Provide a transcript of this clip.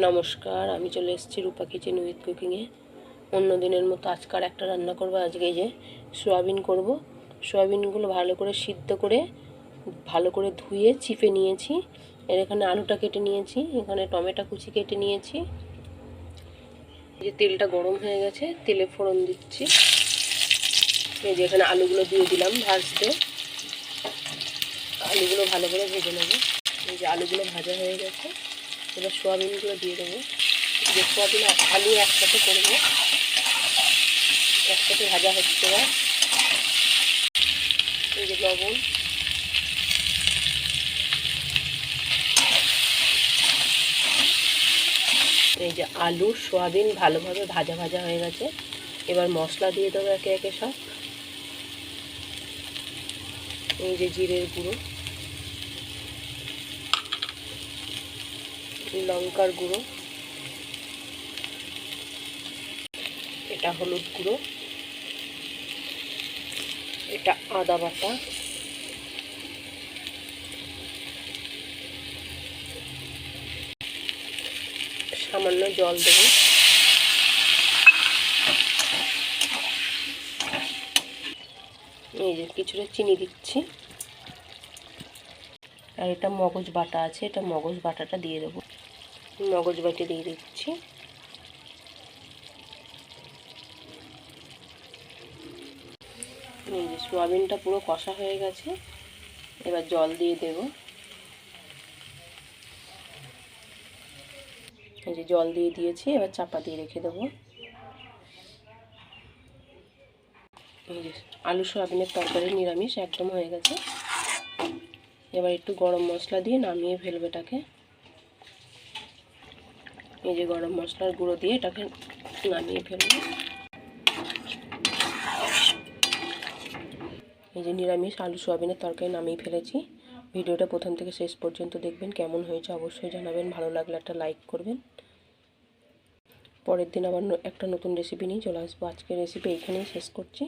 নমস্কার, আমি চলে এসেছি রূপা কিচেন উইথ কুকিংয়ে। অন্য দিনের মতো আজকাল একটা রান্না করব। আজকে এই যে সোয়াবিন করব। সোয়াবিনগুলো ভালো করে সিদ্ধ করে ভালো করে ধুয়ে চিপে নিয়েছি। এর এখানে আলুটা কেটে নিয়েছি, এখানে টমেটো কুচি কেটে নিয়েছি। এই যে তেলটা গরম হয়ে গেছে, তেলে ফোড়ন দিচ্ছি। এই যে এখানে আলুগুলো দিয়ে দিলাম ভাজতে। আলুগুলো ভালো করে ভেজে নেব। এই যে আলুগুলো ভাজা হয়ে গেছে, এবার সোয়াবিনগুলো দিয়ে দেবো। যে সোয়াবিন আলু একসাথে করবো, একসাথে ভাজা হচ্ছে। এবার এই যে লবণ, এই যে আলু সোয়াবিন ভালোভাবে ভাজা ভাজা হয়ে গেছে। এবার মশলা দিয়ে দেবো একে একে সব। এই যে জিরের গুঁড়ো, লঙ্কার গুঁড়ো, এটা হলুদ গুঁড়ো, এটা আদা বাটা, সামান্য জল দেবো। এই যে কিছুটা চিনি দিচ্ছি। আর এটা মগজ বাটা আছে, এটা মগজ বাটাটা দিয়ে দেবো। মগজ বাটি দিয়ে দিচ্ছি। এই যে সোয়াবিনটা পুরো কষা হয়ে গেছে, এবার জল দিয়ে দেব। এই যে জল দিয়ে দিয়েছি, এবার চাপা দিয়ে রেখে দেবো। এই যে আলু সোয়াবিনের তরকারি নিরামিষ একদম হয়ে গেছে। এবার একটু গরম মশলা দিয়ে নামিয়ে ফেলবে এটাকে। এই যে গরম মশলার গুঁড়ো দিয়ে এটাকে নামিয়ে ফেলবে। এই যে নিরামিষ আলু সোয়াবিনের তরকারি নামিয়ে ফেলেছি। ভিডিওটা প্রথম থেকে শেষ পর্যন্ত দেখবেন। কেমন হয়েছে অবশ্যই জানাবেন। ভালো লাগলে একটা লাইক করবেন। পরের দিন আবার একটা নতুন রেসিপি নিয়ে চলে আসবো। আজকের রেসিপি এইখানেই শেষ করছি।